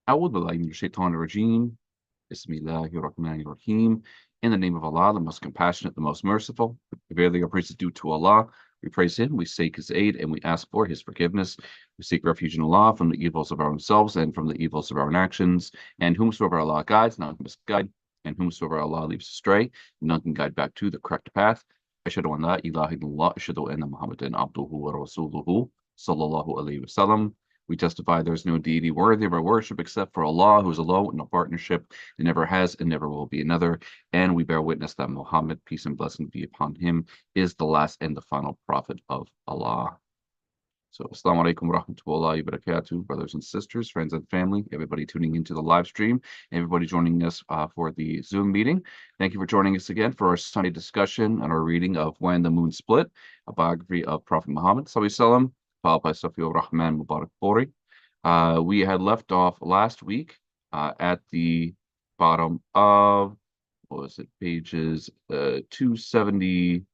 أعوذ بالله من الشيطان الرجيم. Bismillahir Rahmanir Rahim. In the name of Allah, the most compassionate, the most merciful. Verily, our praise is due to Allah. We praise Him, we seek His aid, and we ask for His forgiveness. We seek refuge in Allah from the evils of our own selves and from the evils of our own actions. And whomsoever Allah guides, none can misguide. And whomsoever Allah leaves astray, none can guide back to the correct path. Ashhadu an la ilaha illallah, ashhadu anna Muhammadan abduhu wa rasuluhu, sallallahu alayhi wa sallam. We testify there is no deity worthy of our worship except for Allah, who is alone in a partnership, and never has and never will be another. And we bear witness that Muhammad, peace and blessing be upon him, is the last and the final prophet of Allah. So, Assalamu alaikum wa rahmatullahi wa barakatuh, brothers and sisters, friends and family, everybody tuning into the live stream, everybody joining us for the Zoom meeting. Thank you for joining us again for our Sunday discussion and our reading of When the Moon Split, a biography of Prophet Muhammad, sallallahu followed by Safiur Rahman Mubarakpuri. We had left off last week at the bottom of, what was it, pages 270,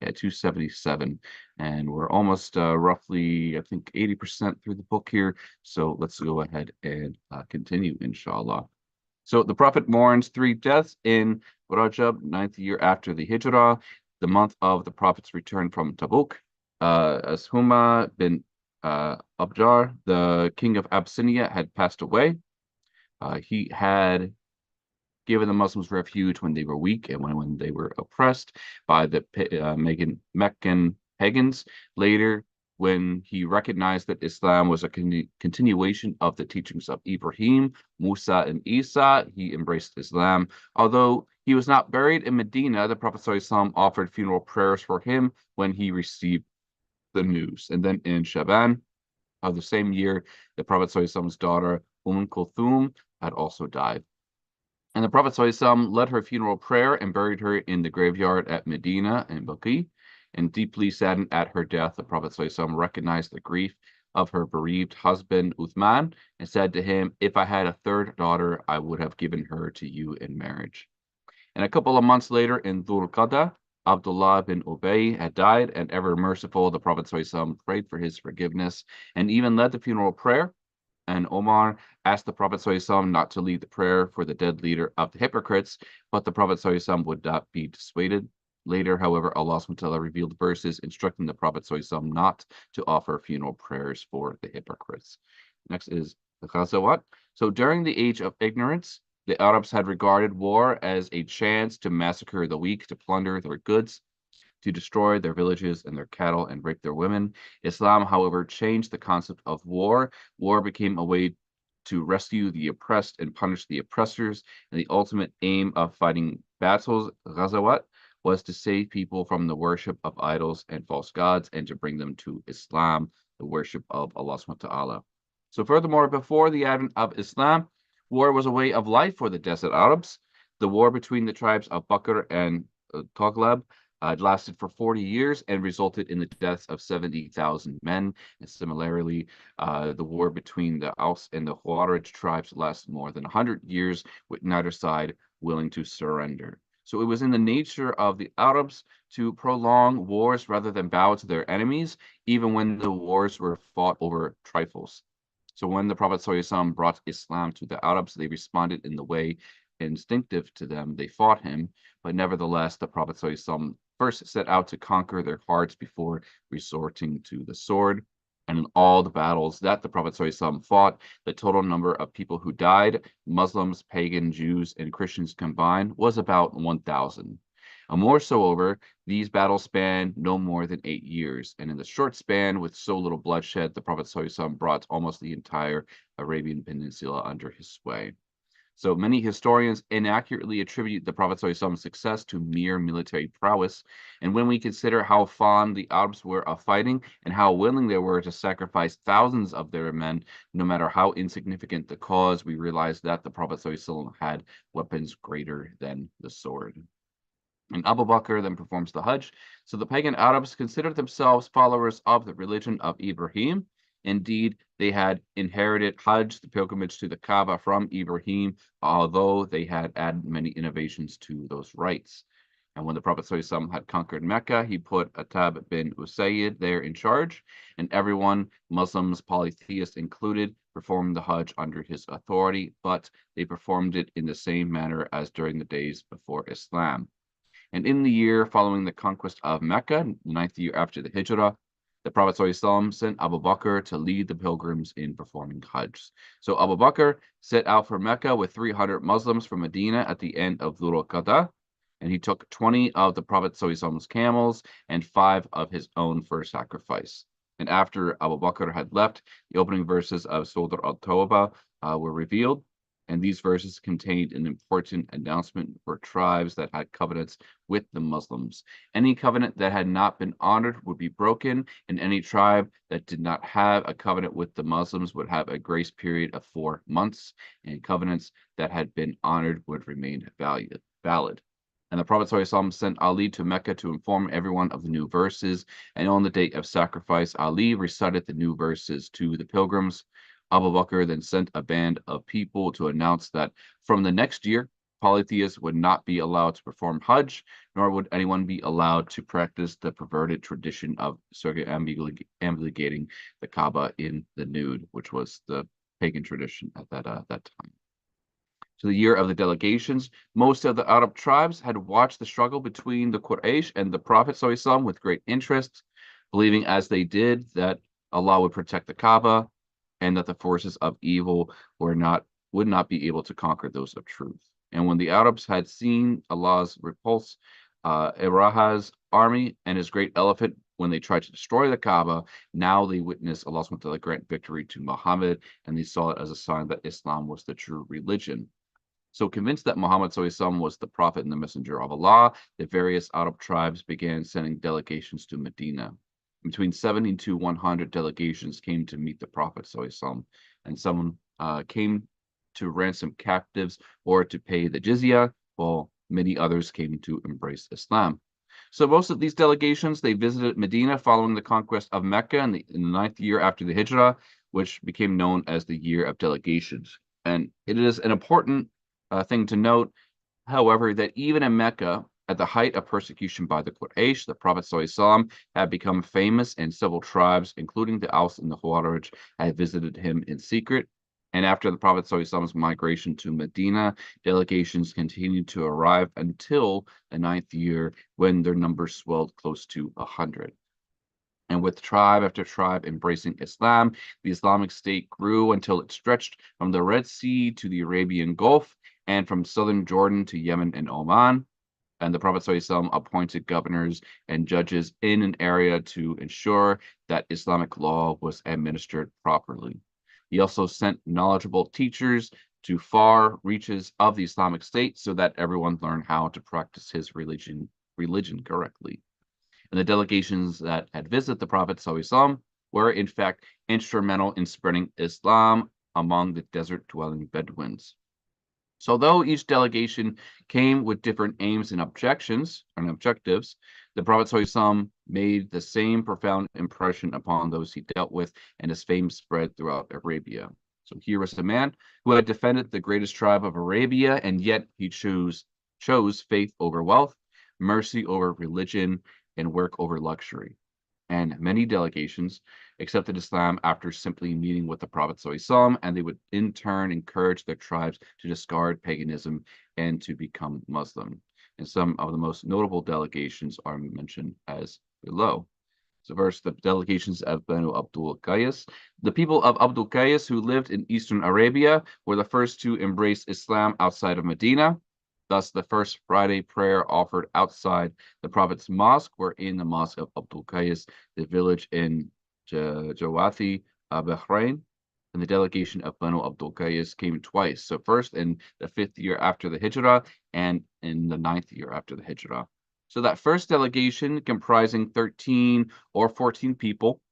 277, and we're almost roughly, I think, 80% through the book here. So let's go ahead and continue, inshallah. So the Prophet mourns 3 deaths in Rajab, 9th year after the Hijrah, the month of the Prophet's return from Tabuk. As Huma bin Abjar, the king of Abyssinia, had passed away. He had given the Muslims refuge when they were weak and when they were oppressed by the Meccan pagans. Later, when he recognized that Islam was a continuation of the teachings of Ibrahim, Musa, and Isa, he embraced Islam. Although he was not buried in Medina, the Prophet ﷺ offered funeral prayers for him when he received the news. And then in Shaban of the same year, the Prophet ﷺ's daughter, Kulthum, had also died. And the Prophet ﷺ led her funeral prayer and buried her in the graveyard at Medina and Baqi. And deeply saddened at her death, the Prophet ﷺ recognized the grief of her bereaved husband, Uthman, and said to him, "If I had a 3rd daughter, I would have given her to you in marriage." And a couple of months later, in Dhul Qada, Abdullah bin Ubay had died, and ever merciful, the Prophet ﷺ prayed for his forgiveness and even led the funeral prayer. And Omar asked the Prophet ﷺ not to lead the prayer for the dead leader of the hypocrites, but the Prophet ﷺ would not be dissuaded. Later, however, Allah SWT revealed verses instructing the Prophet ﷺ not to offer funeral prayers for the hypocrites. Next is the Ghazawat. So during the age of ignorance, the Arabs had regarded war as a chance to massacre the weak, to plunder their goods, to destroy their villages and their cattle and rape their women. Islam, however, changed the concept of war. War became a way to rescue the oppressed and punish the oppressors. And the ultimate aim of fighting battles, Ghazawat, was to save people from the worship of idols and false gods and to bring them to Islam, the worship of Allah subhanahu wa ta'ala. So furthermore, before the advent of Islam, war was a way of life for the desert Arabs. The war between the tribes of Bakr and Taghlab lasted for 40 years and resulted in the deaths of 70,000 men. And similarly, the war between the Aus and the Khawarij tribes lasted more than 100 years, with neither side willing to surrender. So it was in the nature of the Arabs to prolong wars rather than bow to their enemies, even when the wars were fought over trifles. So when the Prophet ﷺ brought Islam to the Arabs, they responded in the way instinctive to them. They fought him, but nevertheless, the Prophet ﷺ first set out to conquer their hearts before resorting to the sword. And in all the battles that the Prophet ﷺ fought, the total number of people who died, Muslims, pagan, Jews, and Christians combined, was about 1,000. Moreover, these battles spanned no more than 8 years, and in the short span, with so little bloodshed, the Prophet ﷺ brought almost the entire Arabian Peninsula under his sway. So many historians inaccurately attribute the Prophet ﷺ's success to mere military prowess. And when we consider how fond the Arabs were of fighting and how willing they were to sacrifice thousands of their men, no matter how insignificant the cause, we realize that the Prophet ﷺ had weapons greater than the sword. And Abu Bakr then performs the Hajj. So the pagan Arabs considered themselves followers of the religion of Ibrahim. Indeed, they had inherited Hajj, the pilgrimage to the Kaaba, from Ibrahim, although they had added many innovations to those rites. And when the Prophet ﷺ had conquered Mecca, he put Atab bin Usayd there in charge, and everyone, Muslims, polytheists included, performed the Hajj under his authority, but they performed it in the same manner as during the days before Islam. And in the year following the conquest of Mecca, the ninth year after the Hijrah, the Prophet ﷺ sent Abu Bakr to lead the pilgrims in performing Hajj. So Abu Bakr set out for Mecca with 300 Muslims from Medina at the end of Dhul Qa'dah, and he took 20 of the Prophet ﷺ's camels and 5 of his own for sacrifice. And after Abu Bakr had left, the opening verses of Surah Al-Tawbah were revealed, and these verses contained an important announcement for tribes that had covenants with the Muslims. Any covenant that had not been honored would be broken, and any tribe that did not have a covenant with the Muslims would have a grace period of 4 months, and covenants that had been honored would remain valid. And the Prophet ﷺ sent Ali to Mecca to inform everyone of the new verses. And on the day of sacrifice, Ali recited the new verses to the pilgrims. Abu Bakr then sent a band of people to announce that from the next year, polytheists would not be allowed to perform Hajj, nor would anyone be allowed to practice the perverted tradition of circumambulating the Kaaba in the nude, which was the pagan tradition at that time. So the year of the delegations, most of the Arab tribes had watched the struggle between the Quraysh and the Prophet ﷺ with great interest, believing as they did that Allah would protect the Kaaba and that the forces of evil would not be able to conquer those of truth. And when the Arabs had seen Allah's Rebholz, Iraha's army and his great elephant when they tried to destroy the Kaaba, now they witnessed Allah SWT grant victory to Muhammad, and they saw it as a sign that Islam was the true religion. So convinced that Muhammad ﷺ was the prophet and the messenger of Allah, the various Arab tribes began sending delegations to Medina. Between 70 to 100 delegations came to meet the Prophet ﷺ, and some came to ransom captives or to pay the jizya, while many others came to embrace Islam. So most of these delegations, they visited Medina following the conquest of Mecca in the 9th year after the Hijrah, which became known as the Year of Delegations. And it is an important thing to note, however, that even in Mecca, at the height of persecution by the Quraysh, the Prophet ﷺ had become famous, and several tribes, including the Aus and the Khawarij, had visited him in secret. And after the Prophet ﷺ's migration to Medina, delegations continued to arrive until the 9th year, when their numbers swelled close to 100. And with tribe after tribe embracing Islam, the Islamic State grew until it stretched from the Red Sea to the Arabian Gulf, and from southern Jordan to Yemen and Oman. And the Prophet ﷺ appointed governors and judges in an area to ensure that Islamic law was administered properly. He also sent knowledgeable teachers to far reaches of the Islamic State so that everyone learned how to practice his religion correctly. And the delegations that had visited the Prophet ﷺ were in fact instrumental in spreading Islam among the desert-dwelling Bedouins. So though each delegation came with different aims and objectives, the Prophet ﷺ made the same profound impression upon those he dealt with, and his fame spread throughout Arabia. So here was a man who had defended the greatest tribe of Arabia, and yet he chose faith over wealth, mercy over religion, and work over luxury. And many delegations accepted Islam after simply meeting with the Prophet ﷺ, and they would in turn encourage their tribes to discard paganism and to become Muslim. And some of the most notable delegations are mentioned as below. So first, the delegations of Banu Abdul Qais. The people of Abdul Qais who lived in eastern Arabia were the first to embrace Islam outside of Medina. Thus, the first Friday prayer offered outside the Prophet's mosque were in the mosque of Abdul Qais, the village in Jawathi, Bahrain. And the delegation of Banu Abdul Qais came twice. So first in the 5th year after the Hijrah, and in the 9th year after the Hijrah. So that first delegation, comprising 13 or 14 people,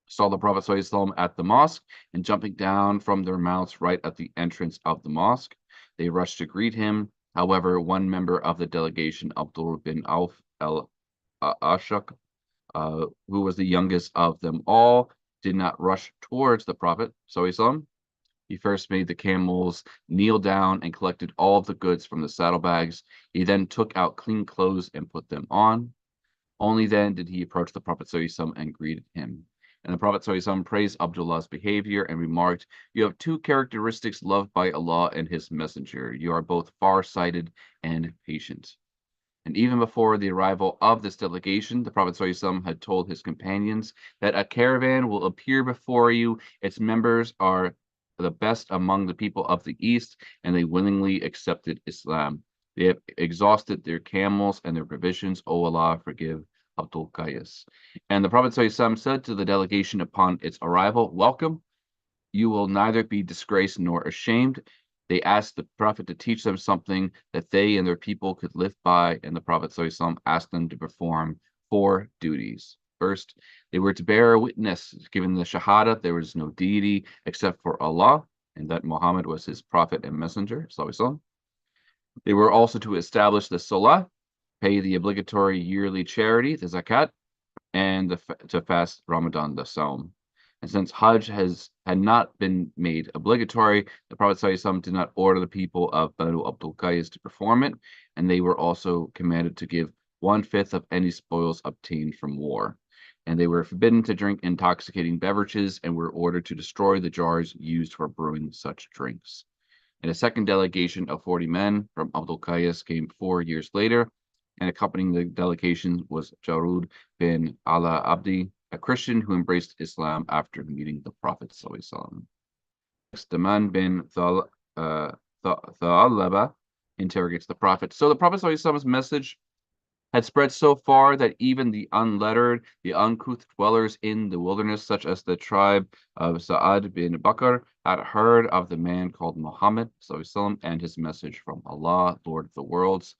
saw the Prophet ﷺ at the mosque, and jumping down from their mounts right at the entrance of the mosque, they rushed to greet him. However, one member of the delegation, Abdul bin Auf al-Ashaq, who was the youngest of them all, did not rush towards the Prophet ﷺ. He first made the camels kneel down and collected all of the goods from the saddlebags. He then took out clean clothes and put them on. Only then did he approach the Prophet ﷺ and greeted him. And the Prophet ﷺ praised Abdullah's behavior and remarked, "You have two characteristics loved by Allah and His Messenger. You are both far-sighted and patient." And even before the arrival of this delegation, the Prophet ﷺ had told his companions that a caravan will appear before you. Its members are the best among the people of the East, and they willingly accepted Islam. They have exhausted their camels and their provisions. O Allah, forgive Abdul Qais. And the Prophet ﷺ said to the delegation upon its arrival, "Welcome. You will neither be disgraced nor ashamed." They asked the Prophet to teach them something that they and their people could live by, and the Prophet ﷺ asked them to perform four duties. First, they were to bear witness, given the Shahada, there was no deity except for Allah, and that Muhammad was his prophet and messenger. ﷺ. They were also to establish the Salah, pay the obligatory yearly charity, the Zakat, and to fast Ramadan, the Saum. And since Hajj had not been made obligatory, the Prophet ﷺ did not order the people of Banu Abdul Qais to perform it, and they were also commanded to give 1/5 of any spoils obtained from war. And they were forbidden to drink intoxicating beverages and were ordered to destroy the jars used for brewing such drinks. And a second delegation of 40 men from Abdul Qais came 4 years later, and accompanying the delegation was Jarud bin Ala Abdi, a Christian who embraced Islam after meeting the Prophet ﷺ. Next, Daman bin Tha'alaba interrogates the Prophet. So the Prophet ﷺ's message had spread so far that even the unlettered, the uncouth dwellers in the wilderness, such as the tribe of Sa'ad bin Bakr, had heard of the man called Muhammad ﷺ and his message from Allah, Lord of the worlds.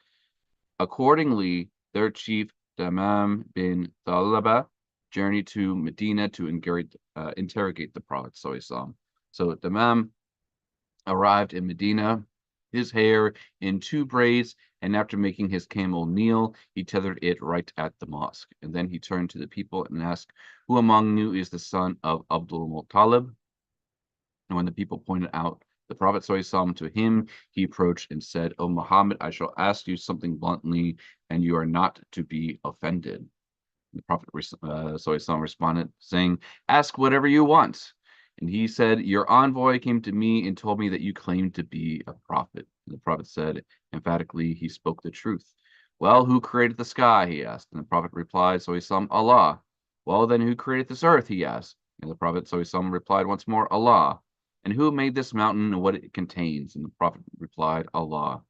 Accordingly, their chief, Damam bin Thalaba, journeyed to Medina to interrogate the Prophet ﷺ. So Damam arrived in Medina, his hair in 2 braids, and after making his camel kneel, he tethered it right at the mosque. And then he turned to the people and asked, "Who among you is the son of Abdul Muttalib?" And when the people pointed out the Prophet ﷺ to him, he approached and said, "O Muhammad, I shall ask you something bluntly, and you are not to be offended." The Prophet ﷺ responded, saying, "Ask whatever you want." And he said, "Your envoy came to me and told me that you claimed to be a prophet." And the Prophet said, emphatically, he spoke the truth. "Well, who created the sky?" he asked. And the Prophet replied, ﷺ, "Allah." "Well, then who created this earth?" he asked. And the Prophet ﷺ replied once more, "Allah." "And who made this mountain and what it contains?" And the Prophet replied, "Allah."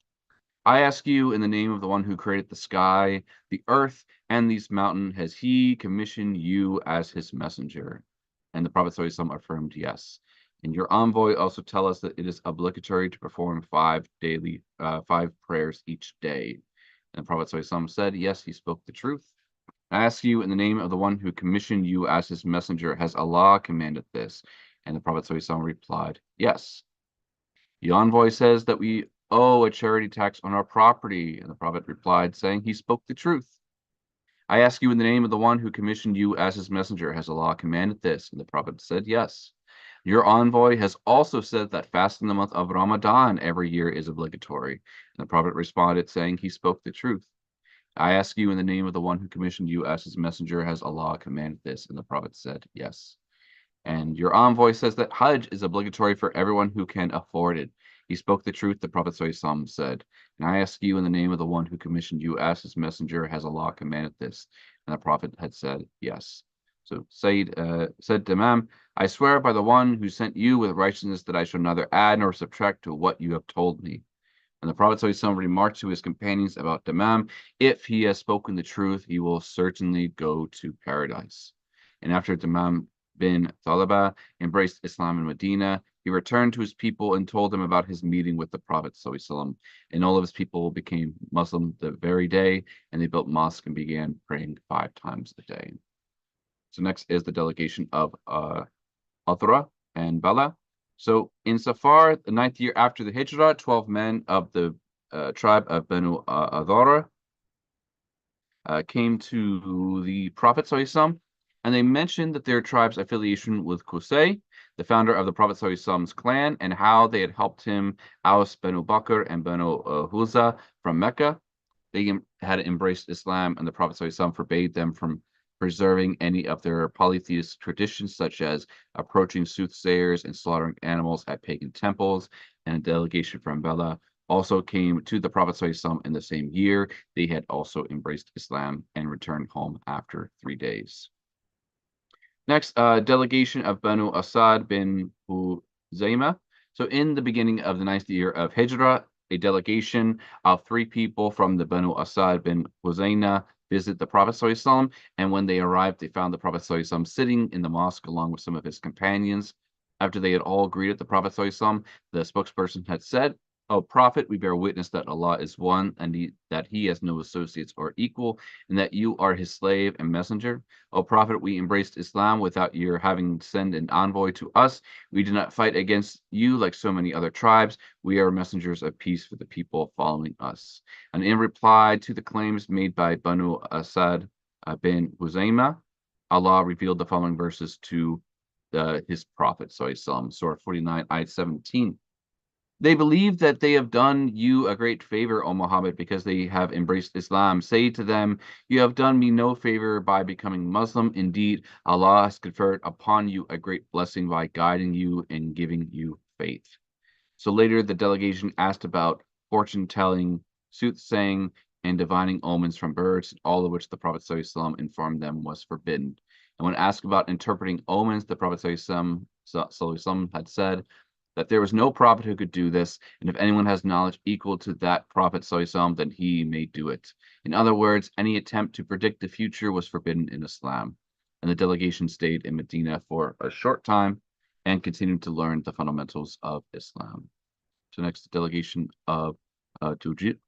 "I ask you in the name of the one who created the sky, the earth, and these mountains, has he commissioned you as his messenger?" And the Prophet ﷺ affirmed, "Yes." "And your envoy also tell us that it is obligatory to perform 5 prayers each day." And the Prophet ﷺ said, "Yes, he spoke the truth." "I ask you in the name of the one who commissioned you as his messenger, has Allah commanded this?" And the Prophet ﷺ replied, "Yes." "The envoy says that we owe a charity tax on our property." And the Prophet replied, saying, "He spoke the truth." "I ask you in the name of the one who commissioned you as his messenger, has Allah commanded this?" And the Prophet said, "Yes." "Your envoy has also said that fasting the month of Ramadan every year is obligatory." And the Prophet responded, saying, "He spoke the truth." "I ask you in the name of the one who commissioned you as his messenger, has Allah commanded this?" And the Prophet said, "Yes." "And your envoy says that Hajj is obligatory for everyone who can afford it." He spoke the truth, the Prophet ﷺ said. "And I ask you in the name of the one who commissioned you as his messenger, has Allah commanded this?" And the Prophet had said, "Yes." So said Damam, "I swear by the one who sent you with righteousness that I shall neither add nor subtract to what you have told me." And the Prophet ﷺ remarked to his companions about Damam, "If he has spoken the truth, he will certainly go to paradise." And after Damam bin Thalaba embraced Islam in Medina, he returned to his people and told them about his meeting with the Prophet ﷺ. And all of his people became Muslim the very day, and they built mosques and began praying 5 times a day. So next is the delegation of Athra and Bala. So in Safar, the 9th year after the Hijrah, 12 men of the tribe of Banu Adhara came to the Prophet ﷺ, and they mentioned that their tribe's affiliation with Qusay, the founder of the Prophet ﷺ's clan, and how they had helped him oust Banu Bakr and Banu Huza from Mecca. They had embraced Islam, and the Prophet ﷺ forbade them from preserving any of their polytheist traditions, such as approaching soothsayers and slaughtering animals at pagan temples. And a delegation from Bela also came to the Prophet ﷺ in the same year. They had also embraced Islam and returned home after 3 days. Next, delegation of Banu Asad bin Huzaymah. So in the beginning of the 9th year of Hijrah, a delegation of 3 people from the Banu Asad bin Huzaynah visit the Prophet ﷺ, and when they arrived, they found the Prophet ﷺ sitting in the mosque along with some of his companions. After they had all greeted the Prophet ﷺ, the spokesperson had said, "O Prophet, we bear witness that Allah is one, and that He has no associates or equal, and that you are His slave and messenger. O Prophet, we embraced Islam without your having sent an envoy to us. We did not fight against you like so many other tribes. We are messengers of peace for the people following us." And in reply to the claims made by Banu Asad bin Huzaymah, Allah revealed the following verses to His Prophet, Surah 49, ayat 17. They believe that they have done you a great favor, O Muhammad, because they have embraced Islam. Say to them, you have done me no favor by becoming Muslim. Indeed, Allah has conferred upon you a great blessing by guiding you and giving you faith. So later, the delegation asked about fortune telling, soothsaying, and divining omens from birds, all of which the Prophet ﷺ informed them was forbidden. And when asked about interpreting omens, the Prophet ﷺ had said that there was no prophet who could do this, and if anyone has knowledge equal to that Prophet ﷺ, then he may do it. In other words, any attempt to predict the future was forbidden in Islam. And the delegation stayed in Medina for a short time and continued to learn the fundamentals of Islam. So next, the delegation of Tujib.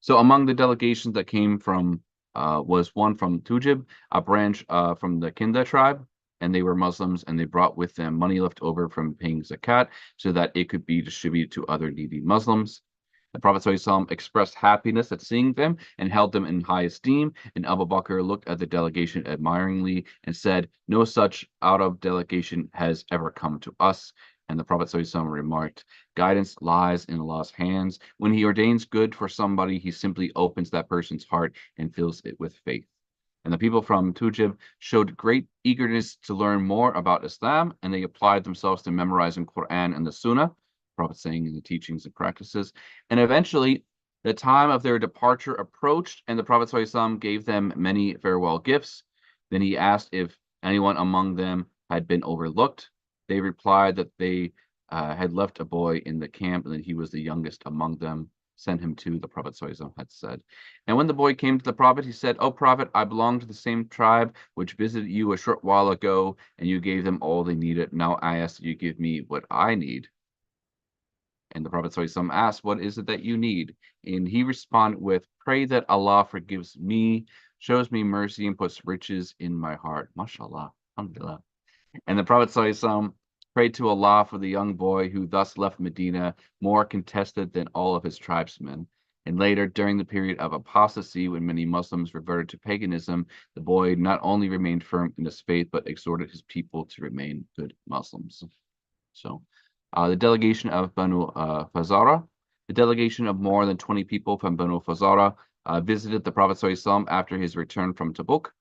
So among the delegations that came from was one from Tujib, a branch from the Kinda tribe, and they were Muslims, and they brought with them money left over from paying zakat so that it could be distributed to other needy Muslims. The Prophet ﷺ expressed happiness at seeing them and held them in high esteem, and Abu Bakr looked at the delegation admiringly and said, "No such out of delegation has ever come to us." And the Prophet ﷺ remarked, "Guidance lies in Allah's hands. When He ordains good for somebody, He simply opens that person's heart and fills it with faith." And the people from Tujib showed great eagerness to learn more about Islam, and they applied themselves to memorizing Quran and the Sunnah, Prophet saying in the teachings and practices. And eventually, the time of their departure approached, and the Prophet ﷺ gave them many farewell gifts. Then he asked if anyone among them had been overlooked. They replied that they had left a boy in the camp, and that he was the youngest among them. Send him to the Prophet ﷺ had said. And when the boy came to the Prophet, he said, "O Prophet, I belong to the same tribe which visited you a short while ago, and you gave them all they needed. Now I ask that you give me what I need." And the Prophet ﷺ asked, "What is it that you need?" And he responded with, "Pray that Allah forgives me, shows me mercy, and puts riches in my heart." MashaAllah. Alhamdulillah. And the Prophet ﷺ prayed to Allah for the young boy who thus left Medina more contested than all of his tribesmen. And later, during the period of apostasy, when many Muslims reverted to paganism, the boy not only remained firm in his faith, but exhorted his people to remain good Muslims. So, the delegation of Banu Fazara, the delegation of more than 20 people from Banu Fazara visited the Prophet ﷺ after his return from Tabuk,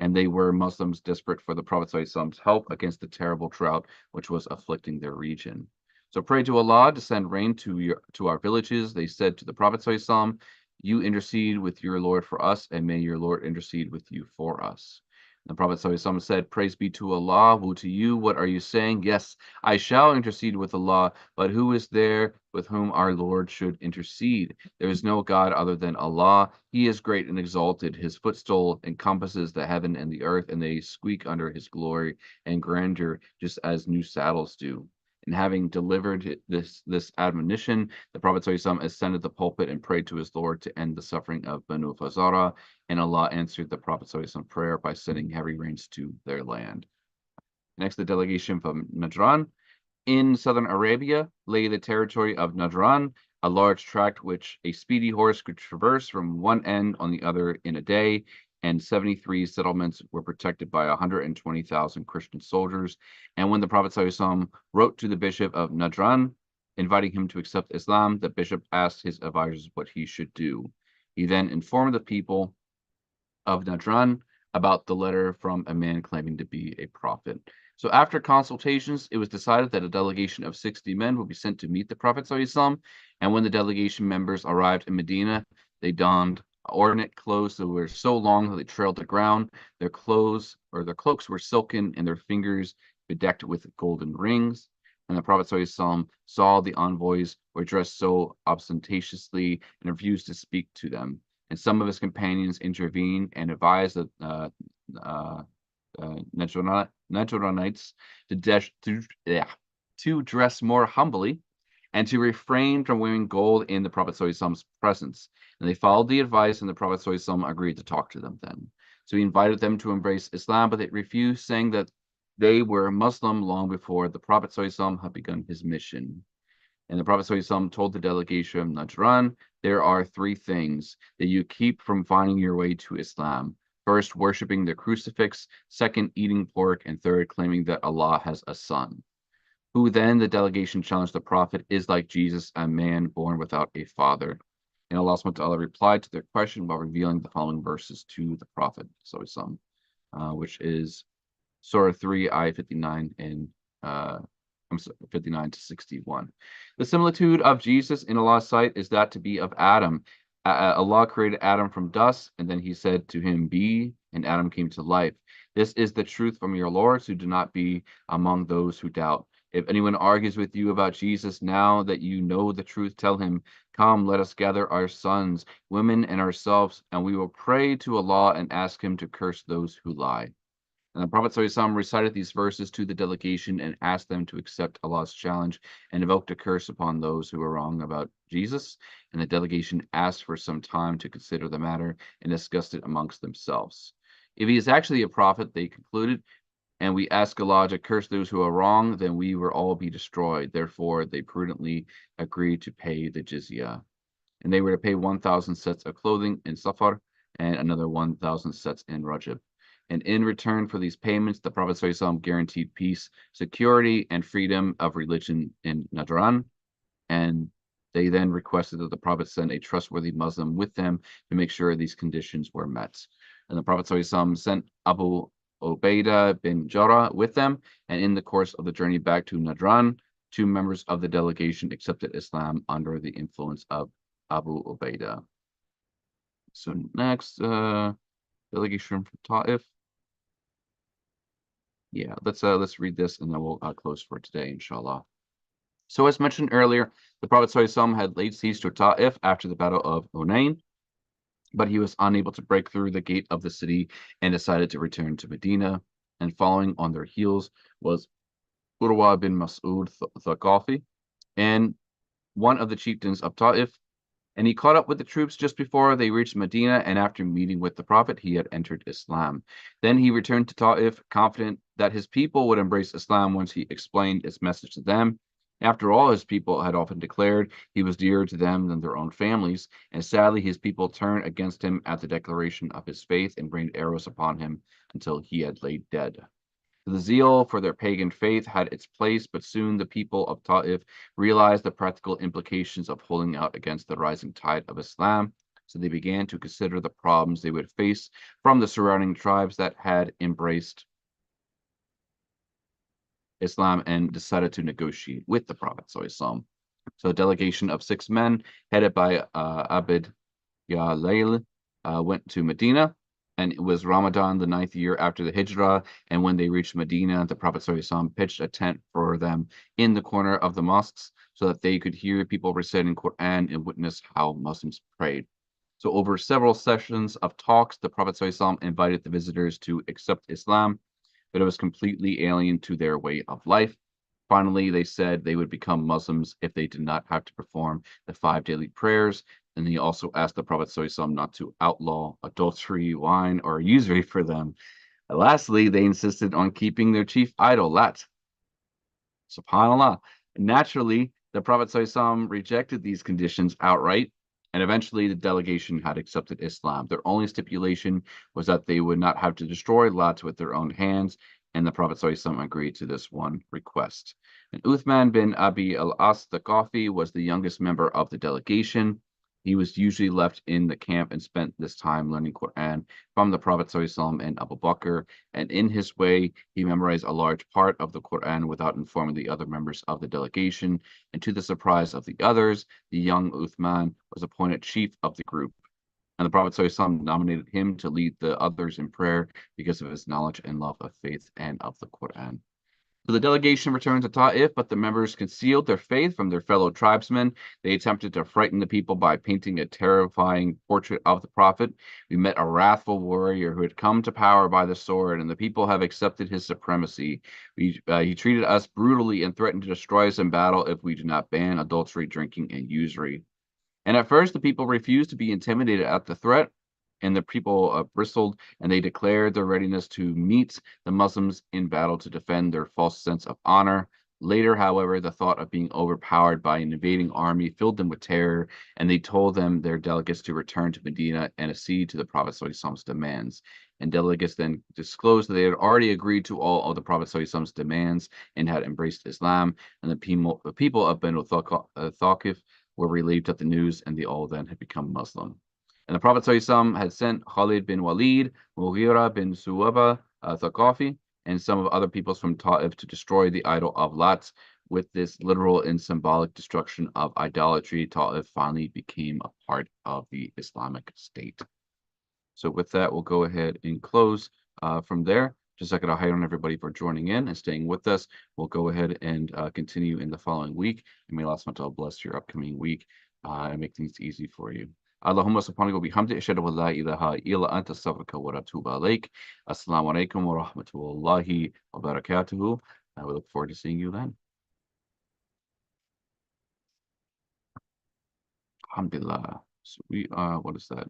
and they were Muslims desperate for the Prophet ﷺ's help against the terrible drought which was afflicting their region. So pray to Allah to send rain to our villages. They said to the Prophet ﷺ, "You intercede with your Lord for us, and may your Lord intercede with you for us." The Prophet ﷺ said, "Praise be to Allah. Woe to you. What are you saying? Yes, I shall intercede with Allah, but who is there with whom our Lord should intercede? There is no God other than Allah. He is great and exalted. His footstool encompasses the heaven and the earth, and they squeak under his glory and grandeur, just as new saddles do." And having delivered this admonition, the Prophet ﷺ ascended the pulpit and prayed to his Lord to end the suffering of Banu Fazara, and Allah answered the Prophet ﷺ's prayer by sending heavy rains to their land. Next, the delegation from Najran. In southern Arabia lay the territory of Najran, a large tract which a speedy horse could traverse from one end on the other in a day, and 73 settlements were protected by 120,000 Christian soldiers. And when the Prophet ﷺ wrote to the bishop of Najran, inviting him to accept Islam, the bishop asked his advisors what he should do. He then informed the people of Najran about the letter from a man claiming to be a prophet. So after consultations, it was decided that a delegation of 60 men would be sent to meet the Prophet ﷺ. And when the delegation members arrived in Medina, they donned ornate clothes that were so long that they trailed the ground. Their cloaks were silken and their fingers bedecked with golden rings. And the Prophet ﷺ saw the envoys were dressed so ostentatiously and refused to speak to them. And some of his companions intervened and advised the Najranites to dress more humbly and to refrain from wearing gold in the Prophet ﷺ's presence. And they followed the advice, and the Prophet ﷺ agreed to talk to them then. So he invited them to embrace Islam, but they refused, saying that they were Muslim long before the Prophet ﷺ had begun his mission. And the Prophet ﷺ told the delegation of Najran, there are three things that you keep from finding your way to Islam. First, worshiping the crucifix. Second, eating pork. And third, claiming that Allah has a son. Who then, the delegation challenged the Prophet, is like Jesus, a man born without a father. And Allah subhanahu wa ta'ala replied to their question while revealing the following verses to the Prophet, which is Surah 3, Ayah 59 and 59 to 61. The similitude of Jesus in Allah's sight is that to be of Adam. Allah created Adam from dust, and then he said to him, be, and Adam came to life. This is the truth from your Lord, so do not be among those who doubt. If anyone argues with you about Jesus now that you know the truth, tell him, come, let us gather our sons, women, and ourselves, and we will pray to Allah and ask him to curse those who lie. And the Prophet ﷺ recited these verses to the delegation and asked them to accept Allah's challenge and invoked a curse upon those who were wrong about Jesus. And the delegation asked for some time to consider the matter and discussed it amongst themselves. If he is actually a prophet, they concluded, and we ask Allah to curse those who are wrong, then we will all be destroyed. Therefore, they prudently agreed to pay the jizya. And they were to pay 1,000 sets of clothing in Safar and another 1,000 sets in Rajab. And in return for these payments, the Prophet ﷺ guaranteed peace, security, and freedom of religion in Najran. And they then requested that the Prophet send a trustworthy Muslim with them to make sure these conditions were met. And the Prophet ﷺ sent Abu Ubaidah bin Jarrah with them. And in the course of the journey back to Najran, 2 members of the delegation accepted Islam under the influence of Abu Ubaidah. So next, delegation from Ta'if. Yeah, let's read this and then we'll close for today, inshallah. So as mentioned earlier, the Prophet ﷺ had laid siege to Ta'if after the Battle of Hunain, but he was unable to break through the gate of the city and decided to return to Medina. And following on their heels was Urwa bin Mas'ud Thaqafi, and one of the chieftains of Ta'if. And he caught up with the troops just before they reached Medina, and after meeting with the Prophet, he had entered Islam. Then he returned to Ta'if, confident that his people would embrace Islam once he explained its message to them. After all, his people had often declared he was dearer to them than their own families, and sadly his people turned against him at the declaration of his faith and rained arrows upon him until he had laid dead. The zeal for their pagan faith had its place, but soon the people of Ta'if realized the practical implications of holding out against the rising tide of Islam, so they began to consider the problems they would face from the surrounding tribes that had embraced Islam and decided to negotiate with the Prophet ﷺ. So a delegation of 6 men, headed by Abd Yalayl, went to Medina. And it was Ramadan, the 9th year after the Hijrah. And when they reached Medina, the Prophet ﷺ pitched a tent for them in the corner of the mosques so that they could hear people reciting Quran and witness how Muslims prayed. So over several sessions of talks, the Prophet ﷺ invited the visitors to accept Islam, but it was completely alien to their way of life. Finally, they said they would become Muslims if they did not have to perform the 5 daily prayers. And he also asked the Prophet ﷺ not to outlaw adultery, wine, or usury for them. And lastly, they insisted on keeping their chief idol, Lat. SubhanAllah. Naturally, the Prophet ﷺ rejected these conditions outright, and eventually the delegation had accepted Islam. Their only stipulation was that they would not have to destroy Lat with their own hands, and the Prophet ﷺ agreed to this one request. And Uthman bin Abi al-As Thaqafi was the youngest member of the delegation. He was usually left in the camp and spent this time learning Quran from the Prophet ﷺ and Abu Bakr. And in his way, he memorized a large part of the Quran without informing the other members of the delegation. And to the surprise of the others, the young Uthman was appointed chief of the group. And the Prophet ﷺ nominated him to lead the others in prayer because of his knowledge and love of faith and of the Quran. So the delegation returned to Ta'if, but the members concealed their faith from their fellow tribesmen. They attempted to frighten the people by painting a terrifying portrait of the Prophet. We met a wrathful warrior who had come to power by the sword, and the people have accepted his supremacy. He treated us brutally and threatened to destroy us in battle if we do not ban adultery, drinking, and usury. And at first, the people refused to be intimidated at the threat, and the people bristled, and they declared their readiness to meet the Muslims in battle to defend their false sense of honor. Later, however, the thought of being overpowered by an invading army filled them with terror, and they told their delegates to return to Medina and accede to the Prophet ﷺ's demands. And delegates then disclosed that they had already agreed to all of the Prophet ﷺ's demands and had embraced Islam. And the people of Banu Thaqif were relieved at the news, and they all then had become Muslim. And the Prophet ﷺ had sent Khalid bin Walid, Mughira bin Suwaba, Thaqafi, and some of other peoples from Ta'if to destroy the idol of Lat. With this literal and symbolic destruction of idolatry, Ta'if finally became a part of the Islamic State. So with that, we'll go ahead and close from there. Jazakallah khairan everybody for joining in and staying with us. We'll go ahead and continue in the following week. And may Allah SWT bless your upcoming week and make things easy for you. Allahumma subhanahu wa bihamdi ashhadu an la ilaha illa anta astaghfiruka wa atubu ilaik. Assalamu alaikum wa rahmatullahi wa barakatuhu. I will look forward to seeing you then. Alhamdulillah. So we what is that?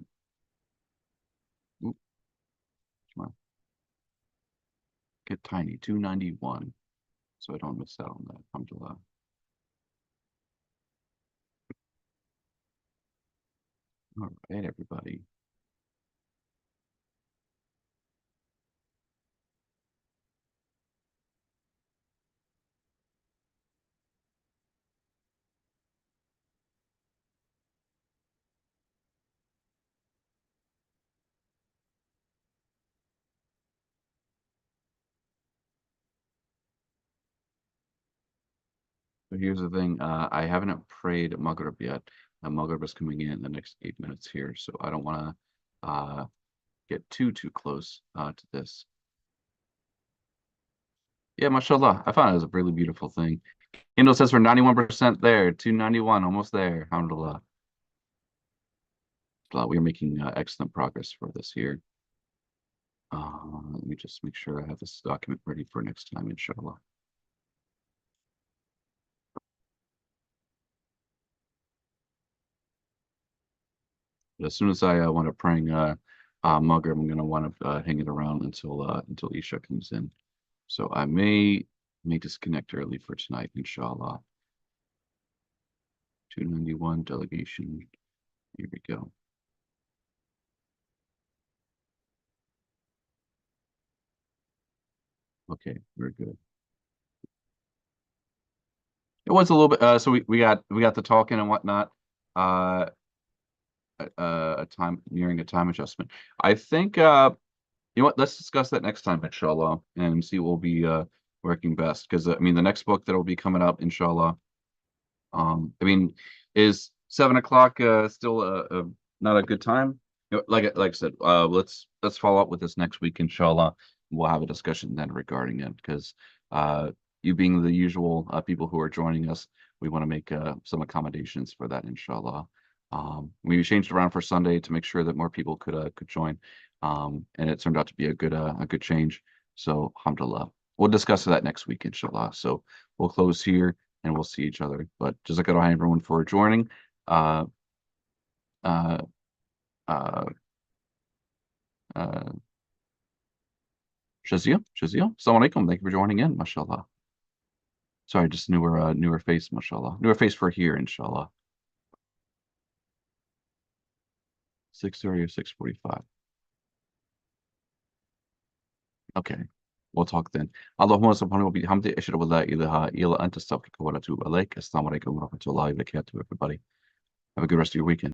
Oop, come on. Get tiny, 291. So I don't miss out on that. Alhamdulillah. All right, everybody. So here's the thing. I haven't prayed Maghrib yet. Maghrib is coming in the next 8 minutes here, so I don't want to get too close to this. Yeah, mashallah. I found it was a really beautiful thing. Kindle says we're 91% there, 291, almost there. Alhamdulillah. We are making excellent progress for this here. Let me just make sure I have this document ready for next time, inshallah. But as soon as I want to praying Maghrib, I'm going to want to hang it around until Isha comes in. So I may disconnect early for tonight, inshallah. 291 delegation. Here we go. Okay, very good. It was a little bit so we got the talking and whatnot. A time nearing a time adjustment. I think you know what, let's discuss that next time, inshallah, and see what will be working best. Because I mean the next book that will be coming up, inshallah. I mean, is 7 o'clock still not a good time? You know, like I said, let's follow up with this next week, inshallah. We'll have a discussion then regarding it, because you being the usual people who are joining us, we want to make some accommodations for that, inshallah. We changed around for Sunday to make sure that more people could join, and it turned out to be a good change. So alhamdulillah, we'll discuss that next week, inshallah. So we'll close here and we'll see each other. But jazakallah everyone for joining. Uh, uh, uh, uh, Shazia, assalamu alaikum. Thank you for joining in, mashallah. Sorry, just newer face, mashallah. Newer face for here, inshallah. 6:30 or 6:45. Okay, we'll talk then. Allahumma subhanahu wa bihamdi ashhadu an la ilaha illa anta astaghfiruka wa atubu ilaik. Assalamu alaikum wa rahmatullahi wa barakatuh, everybody. Have a good rest of your weekend.